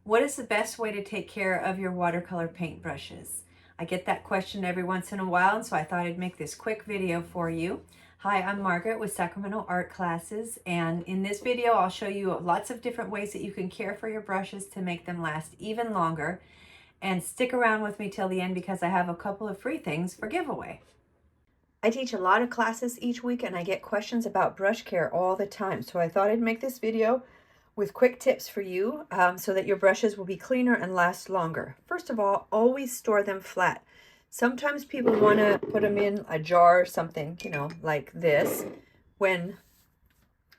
What is the best way to take care of your watercolor paintbrushes? I get that question every once in a while, and so I thought I'd make this quick video for you. Hi, I'm Margaret with Sacramento Art Classes, and in this video I'll show you lots of different ways that you can care for your brushes to make them last even longer. And stick around with me till the end because I have a couple of free things for giveaway. I teach a lot of classes each week and I get questions about brush care all the time, so I thought I'd make this video with quick tips for you so that your brushes will be cleaner and last longer. First of all, always store them flat. Sometimes people want to put them in a jar or something, you know, like this, when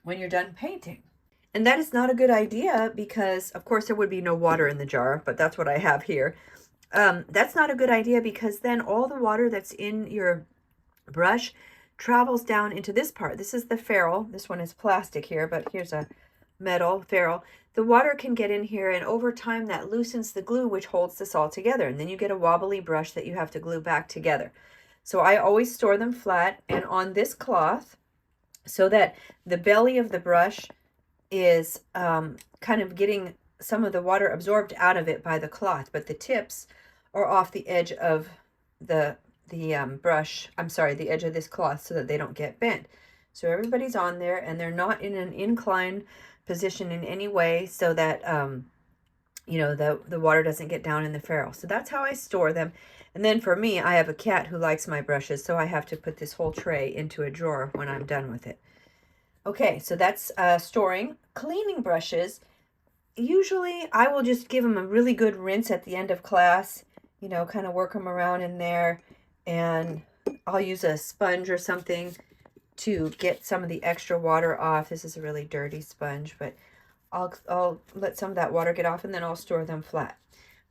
you're done painting. And that is not a good idea because, of course, there would be no water in the jar, but that's what I have here. That's not a good idea because then all the water that's in your brush travels down into this part. This is the ferrule. This one is plastic here, but here's a metal ferrule. The water can get in here, and over time that loosens the glue which holds this all together, and then you get a wobbly brush that you have to glue back together. So I always store them flat and on this cloth so that the belly of the brush is kind of getting some of the water absorbed out of it by the cloth, but the tips are off the edge of the brush, the edge of this cloth, so that they don't get bent. So everybody's on there and they're not in an inclined position in any way so that you know, the water doesn't get down in the ferrule. So that's how I store them. And then for me, I have a cat who likes my brushes, so I have to put this whole tray into a drawer when I'm done with it. Okay, so that's storing. Cleaning brushes, usually I will just give them a really good rinse at the end of class, you know, kind of work them around in there, and I'll use a sponge or something to get some of the extra water off. This is a really dirty sponge, but I'll let some of that water get off and then I'll store them flat.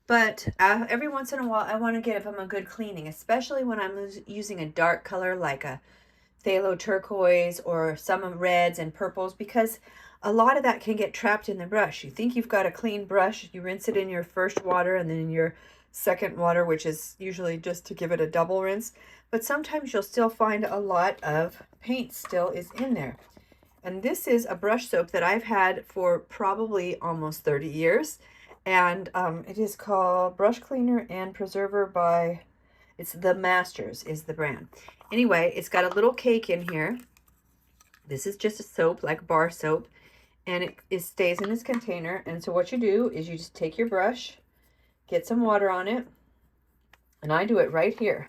But every once in a while I want to give them a good cleaning, especially when I'm using a dark color like a phthalo turquoise or some reds and purples, because a lot of that can get trapped in the brush. You think you've got a clean brush, you rinse it in your first water and then in your second water, which is usually just to give it a double rinse, but sometimes you'll still find a lot of paint still is in there. And this is a brush soap that I've had for probably almost 30 years, and it is called Brush Cleaner and Preserver by, it's The Masters is the brand. Anyway, it's got a little cake in here. This is just a soap, like bar soap, and it stays in this container. And so what you do is you just take your brush, get some water on it, and I do it right here.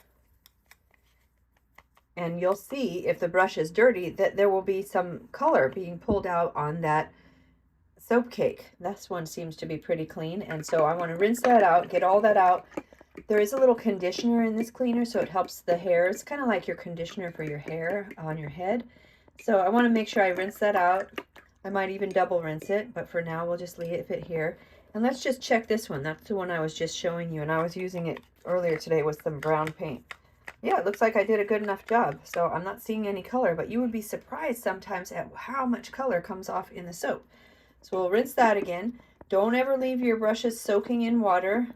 And you'll see if the brush is dirty that there will be some color being pulled out on that soap cake. This one seems to be pretty clean, and so I want to rinse that out, get all that out. There is a little conditioner in this cleaner, so it helps the hair. It's kind of like your conditioner for your hair on your head. So I want to make sure I rinse that out. I might even double rinse it, but for now we'll just leave it here. And let's just check this one. That's the one I was just showing you, and I was using it earlier today with some brown paint. Yeah, it looks like I did a good enough job. So I'm not seeing any color, but you would be surprised sometimes at how much color comes off in the soap. So we'll rinse that again. Don't ever leave your brushes soaking in water.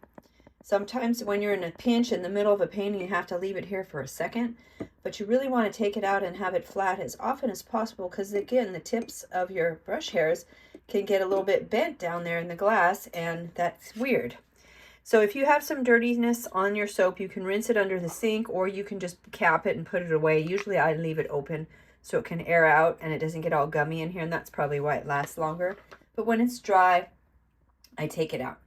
Sometimes when you're in a pinch in the middle of a painting, you have to leave it here for a second, but you really want to take it out and have it flat as often as possible, because again, the tips of your brush hairs can get a little bit bent down there in the glass, and that's weird. So if you have some dirtiness on your soap, you can rinse it under the sink, or you can just cap it and put it away. Usually I leave it open so it can air out and it doesn't get all gummy in here, and that's probably why it lasts longer. But when it's dry, I take it out.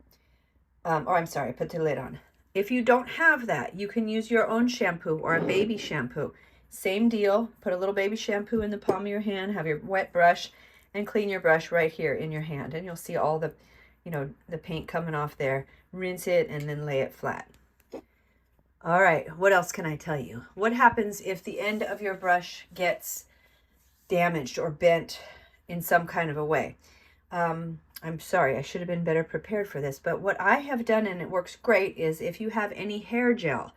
Put the lid on. If you don't have that, you can use your own shampoo or a baby shampoo. Same deal. Put a little baby shampoo in the palm of your hand, have your wet brush, and clean your brush right here in your hand. And you'll see all the, you know, the paint coming off there. Rinse it and then lay it flat. All right, what else can I tell you? What happens if the end of your brush gets damaged or bent in some kind of a way? I'm sorry, I should have been better prepared for this, but what I have done, and it works great, is if you have any hair gel,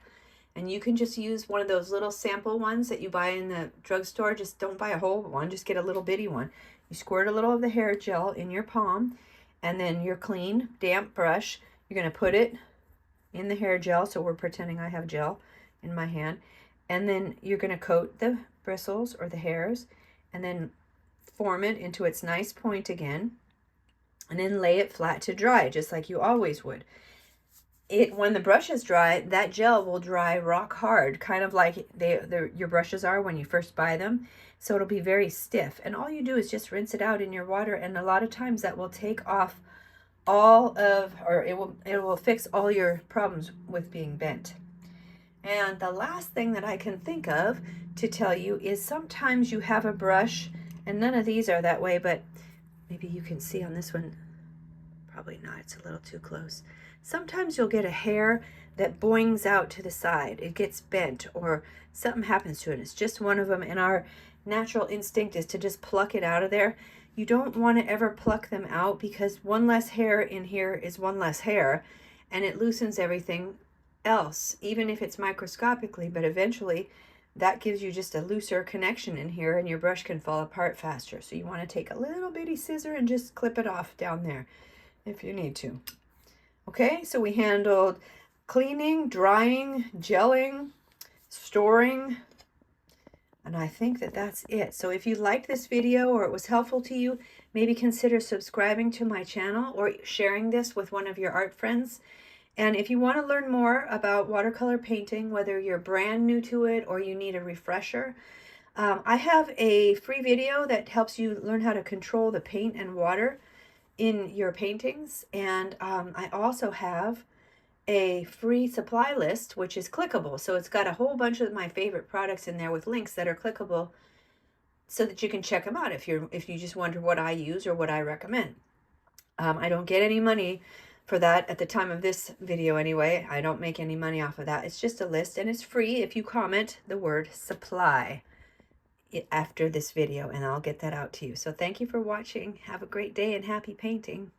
and you can just use one of those little sample ones that you buy in the drugstore. Just don't buy a whole one, just get a little bitty one. You squirt a little of the hair gel in your palm, and then your clean, damp brush, you're going to put it in the hair gel, so we're pretending I have gel in my hand, and then you're going to coat the bristles or the hairs, and then form it into its nice point again. and then lay it flat to dry, just like you always would. When the brush is dry, that gel will dry rock hard, kind of like your brushes are when you first buy them. So it'll be very stiff. And all you do is just rinse it out in your water, and a lot of times that will take off it will fix all your problems with being bent. And the last thing that I can think of to tell you is sometimes you have a brush, and none of these are that way, but maybe you can see on this one, probably not, it's a little too close. Sometimes you'll get a hair that boings out to the side. It gets bent or something happens to it. It's just one of them, and our natural instinct is to just pluck it out of there. You don't want to ever pluck them out, because one less hair in here is one less hair, and it loosens everything else, even if it's microscopically, but eventually that gives you just a looser connection in here, and your brush can fall apart faster. So you want to take a little bitty scissor and just clip it off down there if you need to. Okay, so we handled cleaning, drying, gelling, storing, and I think that that's it. So if you liked this video or it was helpful to you, maybe consider subscribing to my channel or sharing this with one of your art friends. And if you want to learn more about watercolor painting, whether you're brand new to it or you need a refresher, I have a free video that helps you learn how to control the paint and water in your paintings. And I also have a free supply list, which is clickable. So it's got a whole bunch of my favorite products in there with links that are clickable, so that you can check them out if you just wonder what I use or what I recommend. I don't get any money for that at the time of this video anyway. I don't make any money off of that. It's just a list, and it's free if you comment the word supply after this video, and I'll get that out to you. So thank you for watching. Have a great day and happy painting.